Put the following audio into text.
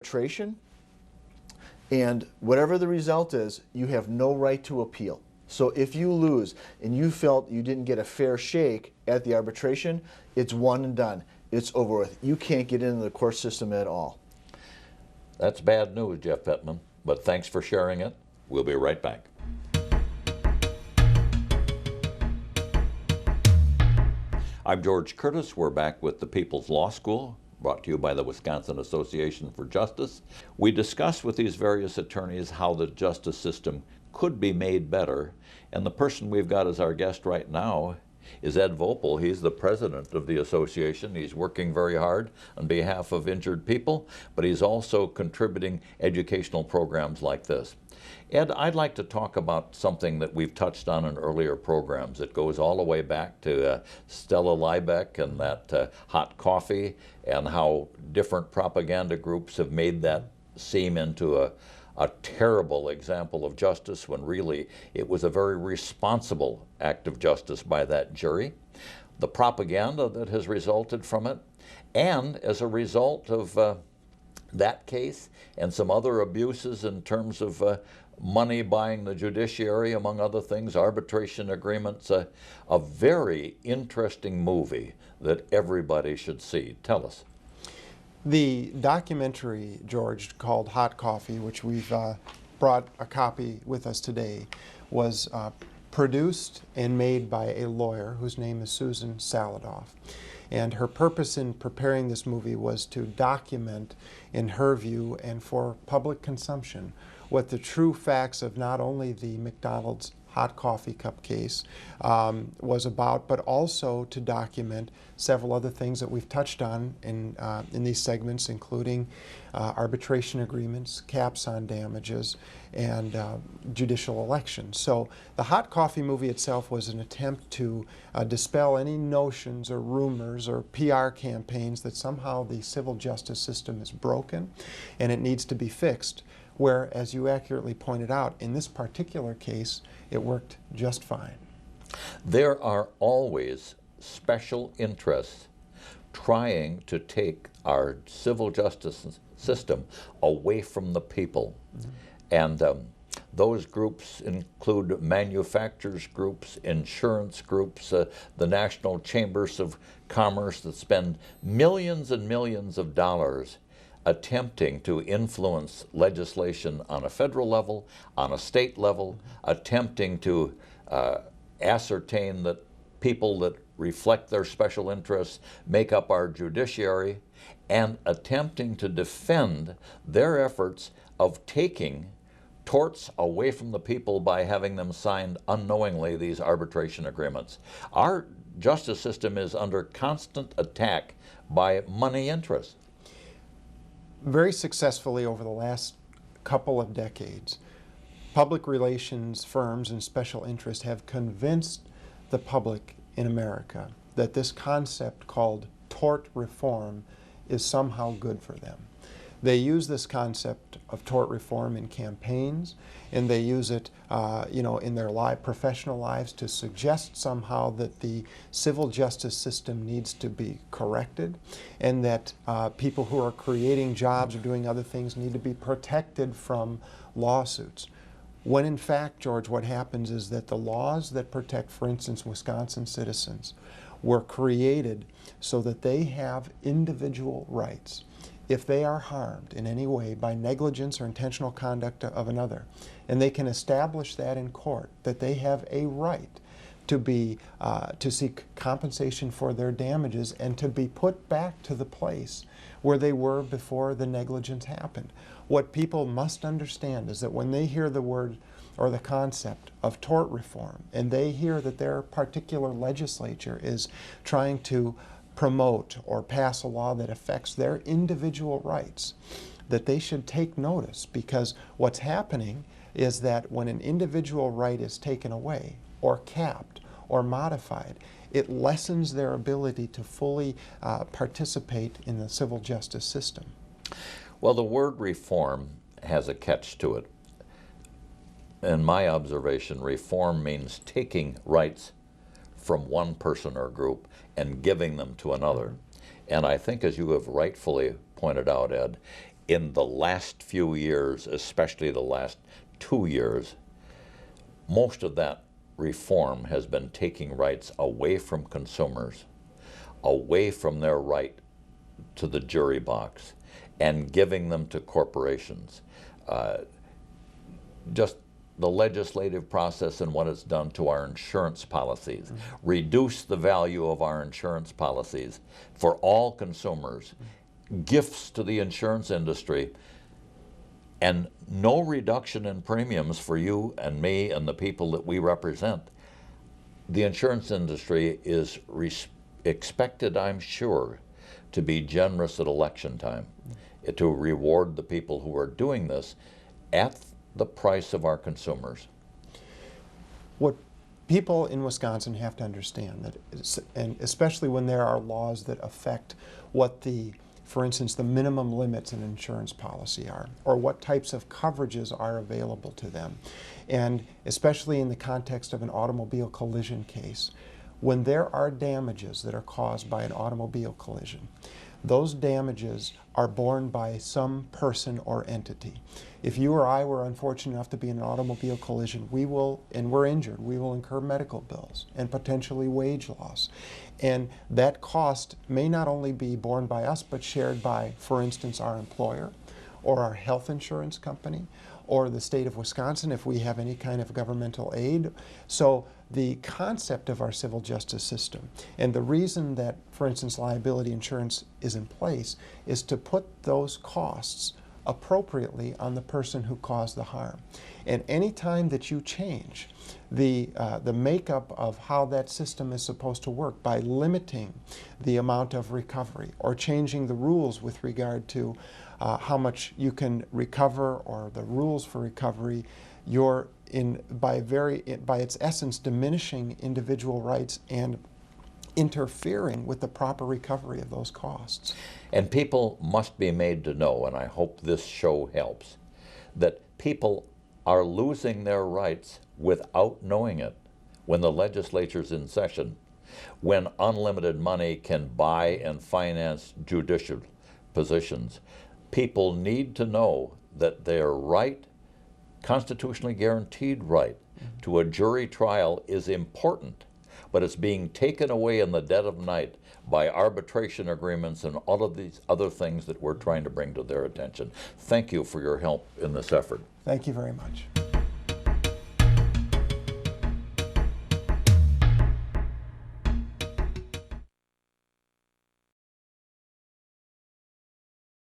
arbitration, and whatever the result is, you have no right to appeal. So if you lose and you felt you didn't get a fair shake at the arbitration, it's one and done. It's over with. You can't get into the court system at all. That's bad news, Jeff Pittman, but thanks for sharing it. We'll be right back. I'm George Curtis. We're back with the People's Law School, brought to you by the Wisconsin Association for Justice. We discuss with these various attorneys how the justice system could be made better, and the person we've got as our guest right now is Ed Vopel. He's the president of the association. He's working very hard on behalf of injured people, but he's also contributing educational programs like this. Ed, I'd like to talk about something that we've touched on in earlier programs. It goes all the way back to Stella Liebeck and that hot coffee, and how different propaganda groups have made that seem into a terrible example of justice, when really it was a very responsible act of justice by that jury. The propaganda that has resulted from it, and as a result of that case and some other abuses in terms of money buying the judiciary, among other things, arbitration agreements, a very interesting movie that everybody should see. Tell us. The documentary, George, called Hot Coffee, which we've brought a copy with us today, was produced and made by a lawyer whose name is Susan Saladoff. And her purpose in preparing this movie was to document, in her view and for public consumption, what the true facts of not only the McDonald's hot coffee cup case was about, but also to document several other things that we've touched on in these segments, including arbitration agreements, caps on damages, and judicial elections. So the Hot Coffee movie itself was an attempt to dispel any notions or rumors or PR campaigns that somehow the civil justice system is broken and it needs to be fixed, where, as you accurately pointed out, in this particular case, it worked just fine. There are always special interests trying to take our civil justice system away from the people. Mm-hmm. And those groups include manufacturers groups, insurance groups, the National Chambers of Commerce that spend millions and millions of dollars attempting to influence legislation on a federal level, on a state level, attempting to ascertain that people that reflect their special interests make up our judiciary, and attempting to defend their efforts of taking torts away from the people by having them signed unknowingly these arbitration agreements. Our justice system is under constant attack by money interests. Very successfully over the last couple of decades, public relations firms and special interests have convinced the public in America that this concept called tort reform is somehow good for them. They use this concept of tort reform in campaigns, and they use it in their professional lives to suggest somehow that the civil justice system needs to be corrected, and that people who are creating jobs or doing other things need to be protected from lawsuits. When in fact, George, what happens is that the laws that protect, for instance, Wisconsin citizens were created so that they have individual rights. If they are harmed in any way by negligence or intentional conduct of another, and they can establish that in court, that they have a right to seek compensation for their damages and to be put back to the place where they were before the negligence happened. What people must understand is that when they hear the word or the concept of tort reform, and they hear that their particular legislature is trying to promote or pass a law that affects their individual rights, that they should take notice, because what's happening is that when an individual right is taken away or capped or modified, it lessens their ability to fully participate in the civil justice system. Well, the word reform has a catch to it. In my observation, reform means taking rights from one person or group and giving them to another. And I think, as you have rightfully pointed out, Ed, in the last few years, especially the last 2 years, most of that reform has been taking rights away from consumers, away from their right to the jury box, and giving them to corporations. Just the legislative process and what it's done to our insurance policies, reduce the value of our insurance policies for all consumers, gifts to the insurance industry, and no reduction in premiums for you and me and the people that we represent. The insurance industry is expected, I'm sure, to be generous at election time, to reward the people who are doing this at the price of our consumers. What people in Wisconsin have to understand, that and especially when there are laws that affect what for instance, the minimum limits in an insurance policy are, or what types of coverages are available to them, and especially in the context of an automobile collision case, when there are damages that are caused by an automobile collision, those damages are borne by some person or entity. If you or I were unfortunate enough to be in an automobile collision, and we're injured, we will incur medical bills and potentially wage loss. And that cost may not only be borne by us, but shared by, for instance, our employer, or our health insurance company, or the state of Wisconsin if we have any kind of governmental aid. So the concept of our civil justice system, and the reason that, for instance, liability insurance is in place, is to put those costs appropriately on the person who caused the harm. And any time that you change the makeup of how that system is supposed to work by limiting the amount of recovery, or changing the rules with regard to how much you can recover, or the rules for recovery, you're by its essence diminishing individual rights and interfering with the proper recovery of those costs. And people must be made to know, and I hope this show helps, that people are losing their rights without knowing it when the legislature's in session, when unlimited money can buy and finance judicial positions. People need to know that their right, constitutionally guaranteed right, to a jury trial is important, but it's being taken away in the dead of night by arbitration agreements and all of these other things that we're trying to bring to their attention. Thank you for your help in this effort. Thank you very much.